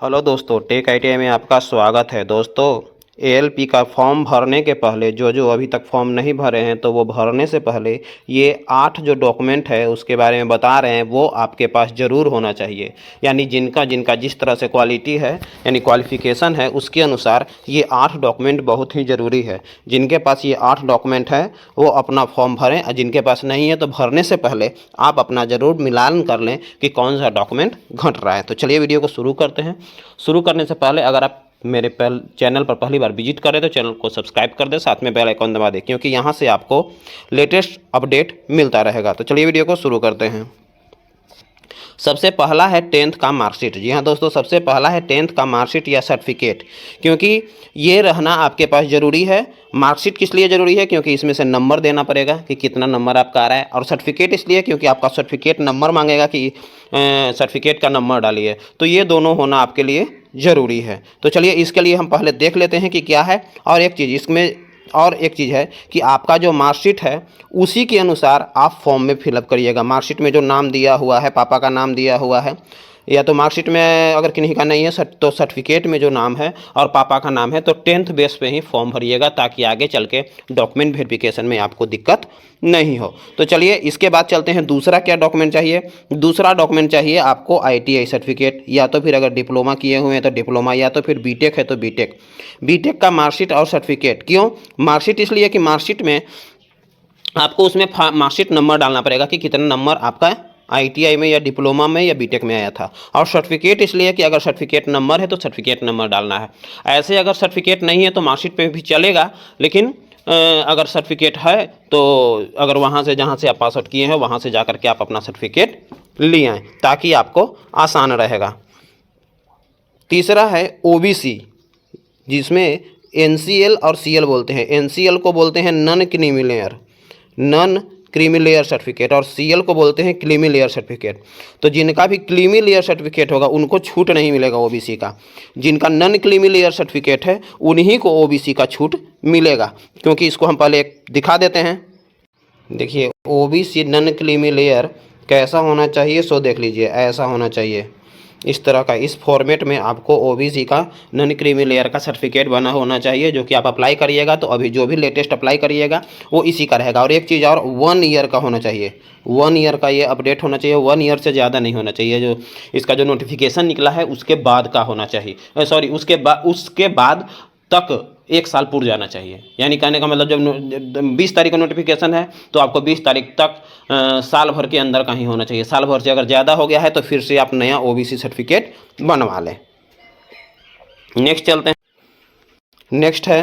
Hello दोस्तों, take ITI में आपका स्वागत है। दोस्तों, एएलपी का फॉर्म भरने के पहले जो अभी तक फॉर्म नहीं भरे हैं तो वो भरने से पहले ये 8 जो डॉक्यूमेंट है उसके बारे में बता रहे हैं, वो आपके पास ज़रूर होना चाहिए। यानी जिनका जिनका जिस तरह से क्वालिटी है यानी क्वालिफ़िकेशन है उसके अनुसार ये 8 डॉक्यूमेंट बहुत ही ज़रूरी है। जिनके पास ये 8 डॉक्यूमेंट है वो अपना फॉर्म भरें, और जिनके पास नहीं है तो भरने से पहले आप अपना ज़रूर मिलान कर लें कि कौन सा डॉक्यूमेंट घट रहा है। तो चलिए वीडियो को शुरू करते हैं। शुरू करने से पहले अगर आप मेरे चैनल पर पहली बार विजिट करें तो चैनल को सब्सक्राइब कर दें, साथ में बेल आइकन दबा दें, क्योंकि यहाँ से आपको लेटेस्ट अपडेट मिलता रहेगा। तो चलिए वीडियो को शुरू करते हैं। सबसे पहला है 10th का मार्कशीट। जी हाँ दोस्तों, सबसे पहला है 10th का मार्कशीट या सर्टिफिकेट, क्योंकि ये रहना आपके पास ज़रूरी है। मार्कशीट किस लिए ज़रूरी है? क्योंकि इसमें से नंबर देना पड़ेगा कि कितना नंबर आपका आ रहा है, और सर्टिफिकेट इसलिए क्योंकि आपका सर्टिफिकेट नंबर मांगेगा कि सर्टिफिकेट का नंबर डालिए। तो ये दोनों होना आपके लिए ज़रूरी है। तो चलिए इसके लिए हम पहले देख लेते हैं कि क्या है। और एक चीज़ है कि आपका जो मार्कशीट है उसी के अनुसार आप फॉर्म में फिलअप करिएगा। मार्कशीट में जो नाम दिया हुआ है, पापा का नाम दिया हुआ है, या तो मार्कशीट में अगर किन्हीं का नहीं है तो सर्टिफिकेट में जो नाम है और पापा का नाम है तो 10th बेस पे ही फॉर्म भरिएगा, ताकि आगे चल के डॉक्यूमेंट वेरिफिकेशन में आपको दिक्कत नहीं हो। तो चलिए इसके बाद चलते हैं। दूसरा क्या डॉक्यूमेंट चाहिए? दूसरा डॉक्यूमेंट चाहिए आपको आईटीआई सर्टिफिकेट, या तो फिर अगर डिप्लोमा किए हुए हैं तो डिप्लोमा, या तो फिर बीटेक है तो बीटेक का मार्कशीट और सर्टिफिकेट। क्यों मार्कशीट? इसलिए कि मार्कशीट में आपको उसमें मार्कशीट नंबर डालना पड़ेगा कि कितना नंबर आपका आईटीआई में या डिप्लोमा में या बीटेक में आया था। और सर्टिफिकेट इसलिए कि अगर सर्टिफिकेट नंबर है तो सर्टिफिकेट नंबर डालना है। ऐसे अगर सर्टिफिकेट नहीं है तो मार्कशीट पे भी चलेगा, लेकिन अगर सर्टिफिकेट है तो अगर वहाँ से जहाँ से आप पास आउट किए हैं वहाँ से जा कर के आप अपना सर्टिफिकेट ले आएँ, ताकि आपको आसान रहेगा। तीसरा है ओबीसी, जिसमें एनसीएल और सीएल बोलते हैं। एनसीएल को बोलते हैं नॉन क्रीमी लेयर सर्टिफिकेट, और सीएल को बोलते हैं क्रीमी लेयर सर्टिफिकेट। तो जिनका भी क्रीमी लेयर सर्टिफिकेट होगा उनको छूट नहीं मिलेगा ओबीसी का। जिनका नॉन क्रीमी लेयर सर्टिफिकेट है उन्हीं को ओबीसी का छूट मिलेगा। क्योंकि इसको हम पहले एक दिखा देते हैं। देखिए ओबीसी नॉन क्रीमी लेयर कैसा होना चाहिए, सो देख लीजिए, ऐसा होना चाहिए। इस तरह का, इस फॉर्मेट में आपको ओबीसी का नॉन क्रीमी लेयर का सर्टिफिकेट बना होना चाहिए, जो कि आप अप्लाई करिएगा तो अभी जो भी लेटेस्ट अप्लाई करिएगा वो इसी का रहेगा। और एक चीज़ और, 1 ईयर का होना चाहिए। 1 ईयर का ये अपडेट होना चाहिए। 1 ईयर से ज़्यादा नहीं होना चाहिए। जो इसका जो नोटिफिकेशन निकला है उसके बाद का होना चाहिए, सॉरी उसके बाद तक 1 साल पूर्व जाना चाहिए। यानी कहने का मतलब जब 20 तारीख का नोटिफिकेशन है तो आपको 20 तारीख तक साल भर के अंदर का ही होना चाहिए। साल भर से अगर ज़्यादा हो गया है तो फिर से आप नया ओबीसी सर्टिफिकेट बनवा लें। नेक्स्ट चलते हैं। नेक्स्ट है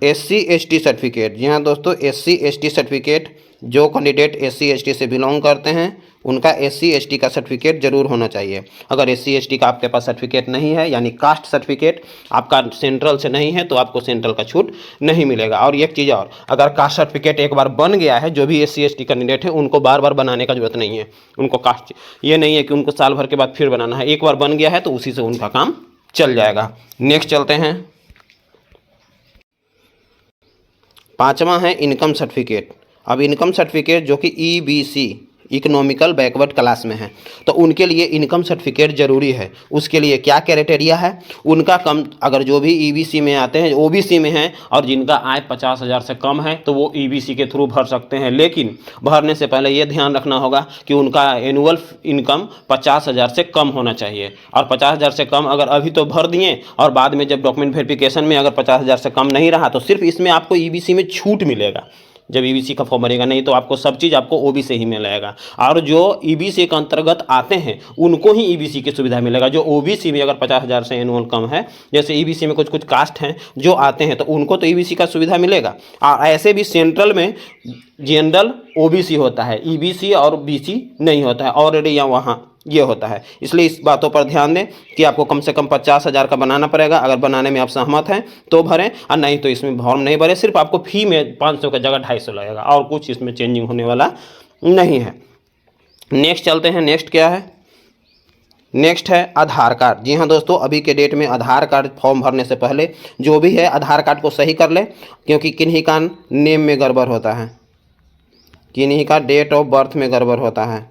एससी एसटी सर्टिफिकेट। जी हाँ दोस्तों, एससी एसटी सर्टिफिकेट, जो कैंडिडेट एससी एसटी से बिलोंग करते हैं उनका एससी एसटी का सर्टिफिकेट जरूर होना चाहिए। अगर एससी एसटी का आपके पास सर्टिफिकेट नहीं है, यानी कास्ट सर्टिफिकेट आपका सेंट्रल से नहीं है, तो आपको सेंट्रल का छूट नहीं मिलेगा। और एक चीज़ और, अगर कास्ट सर्टिफिकेट एक बार बन गया है, जो भी एससी एसटी कैंडिडेट है उनको बार बार बनाने का जरूरत नहीं है। उनको कास्ट ये नहीं है कि उनको साल भर के बाद फिर बनाना है। एक बार बन गया है तो उसी से उनका काम चल जाएगा। नेक्स्ट चलते हैं। 5वां है इनकम सर्टिफिकेट। अब इनकम सर्टिफिकेट जो कि ईबीसी, इकोनॉमिकल बैकवर्ड क्लास में है, तो उनके लिए इनकम सर्टिफिकेट ज़रूरी है। उसके लिए क्या क्राइटेरिया है? उनका कम, अगर जो भी ईबीसी में आते हैं, ओबीसी में हैं और जिनका आय 50,000 से कम है तो वो ईबीसी के थ्रू भर सकते हैं। लेकिन भरने से पहले ये ध्यान रखना होगा कि उनका एनुअल इनकम 50,000 से कम होना चाहिए। और 50,000 से कम अगर अभी तो भर दिए और बाद में जब डॉक्यूमेंट वेरिफिकेशन में अगर 50,000 से कम नहीं रहा तो सिर्फ इसमें आपको ईबीसी में छूट मिलेगा। जब ईबीसी का फॉर्म भरेगा, नहीं तो आपको सब चीज़ आपको ओबीसी से ही मिलेगा। और जो ईबीसी के अंतर्गत आते हैं उनको ही ईबीसी की सुविधा मिलेगा। जो ओबीसी में अगर 50,000 से एनुअल कम है, जैसे ईबीसी में कुछ कास्ट हैं जो आते हैं तो उनको तो ईबीसी का सुविधा मिलेगा। और ऐसे भी सेंट्रल में जनरल ओबीसी होता है, ईबीसी और बीसी नहीं होता है ऑलरेडी, या वहाँ ये होता है। इसलिए इस बातों पर ध्यान दें कि आपको कम से कम 50,000 का बनाना पड़ेगा। अगर बनाने में आप सहमत हैं तो भरें, और नहीं तो इसमें फॉर्म नहीं भरें। सिर्फ आपको फी में 500 की जगह 250 लगेगा, और कुछ इसमें चेंजिंग होने वाला नहीं है। नेक्स्ट चलते हैं। नेक्स्ट क्या है? नेक्स्ट है आधार कार्ड। जी हाँ दोस्तों, अभी के डेट में आधार कार्ड फॉर्म भरने से पहले जो भी है आधार कार्ड को सही कर लें, क्योंकि किन्हीं का नेम में गड़बड़ होता है, किन्हीं का डेट ऑफ बर्थ में गड़बड़ होता है।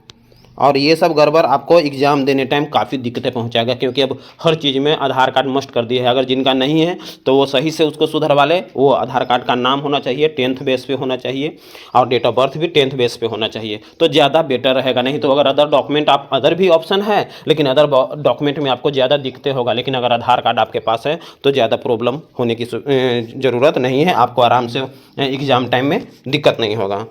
और ये सब गड़बड़ आपको एग्ज़ाम देने टाइम काफ़ी दिक्कतें पहुंचाएगा, क्योंकि अब हर चीज़ में आधार कार्ड मस्ट कर दिया है। अगर जिनका नहीं है तो वो सही से उसको सुधरवा ले। वो आधार कार्ड का नाम होना चाहिए, 10th बेस पे होना चाहिए, और डेट ऑफ बर्थ भी 10th बेस पे होना चाहिए, तो ज़्यादा बेटर रहेगा। नहीं तो अगर अदर डॉक्यूमेंट आप अदर भी ऑप्शन है, लेकिन अदर डॉक्यूमेंट में आपको ज़्यादा दिक्कतें होगा, लेकिन अगर आधार कार्ड आपके पास है तो ज़्यादा प्रॉब्लम होने की ज़रूरत नहीं है। आपको आराम से एग्ज़ाम टाइम में दिक्कत नहीं होगा।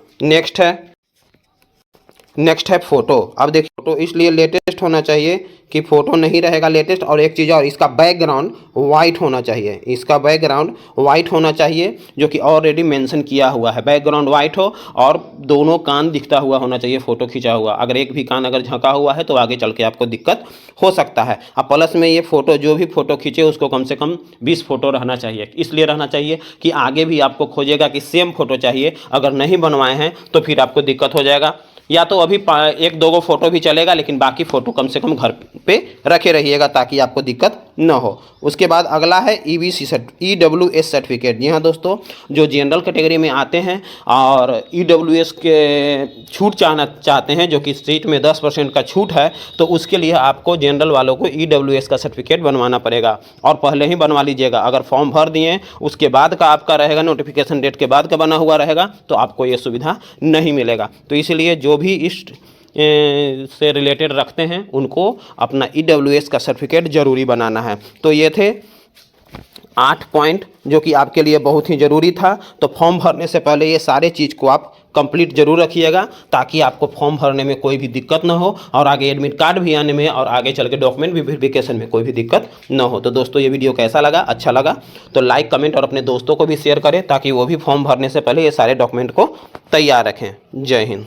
नेक्स्ट है फ़ोटो। अब देखिए, फ़ोटो इसलिए लेटेस्ट होना चाहिए कि फ़ोटो नहीं रहेगा लेटेस्ट, और एक चीज़ और, इसका बैकग्राउंड वाइट होना चाहिए। इसका बैकग्राउंड वाइट होना चाहिए, जो कि ऑलरेडी मेंशन किया हुआ है। बैकग्राउंड वाइट हो और दोनों कान दिखता हुआ होना चाहिए फ़ोटो खींचा हुआ। अगर एक भी कान अगर झंका हुआ है तो आगे चल के आपको दिक्कत हो सकता है। अब प्लस में ये फ़ोटो, जो भी फ़ोटो खींचे उसको कम से कम 20 फ़ोटो रहना चाहिए। इसलिए रहना चाहिए कि आगे भी आपको खोजेगा कि सेम फ़ोटो चाहिए। अगर नहीं बनवाए हैं तो फिर आपको दिक्कत हो जाएगा। या तो अभी 1-2 फ़ोटो भी चलेगा, लेकिन बाकी फ़ोटो कम से कम घर पे रखे रहिएगा ताकि आपको दिक्कत न हो। उसके बाद अगला है EWS सर्टिफिकेट। जी हाँ दोस्तों, जो जनरल कैटेगरी में आते हैं और EWS के छूट चाहते हैं, जो कि सीट में 10% का छूट है, तो उसके लिए आपको जनरल वालों को EWS का सर्टिफिकेट बनवाना पड़ेगा, और पहले ही बनवा लीजिएगा। अगर फॉर्म भर दिए उसके बाद का आपका रहेगा, नोटिफिकेशन डेट के बाद का बना हुआ रहेगा, तो आपको ये सुविधा नहीं मिलेगा। तो इसलिए जो भी इस से रिलेटेड रखते हैं उनको अपना EWS का सर्टिफिकेट ज़रूरी बनाना है। तो ये थे 8 पॉइंट जो कि आपके लिए बहुत ही ज़रूरी था। तो फॉर्म भरने से पहले ये सारे चीज़ को आप कंप्लीट जरूर रखिएगा, ताकि आपको फॉर्म भरने में कोई भी दिक्कत ना हो, और आगे एडमिट कार्ड भी आने में और आगे चल के डॉक्यूमेंट वेरिफिकेशन में कोई भी दिक्कत ना हो। तो दोस्तों, ये वीडियो कैसा लगा? अच्छा लगा तो लाइक, कमेंट और अपने दोस्तों को भी शेयर करें, ताकि वो भी फॉर्म भरने से पहले ये सारे डॉक्यूमेंट को तैयार रखें। जय हिंद।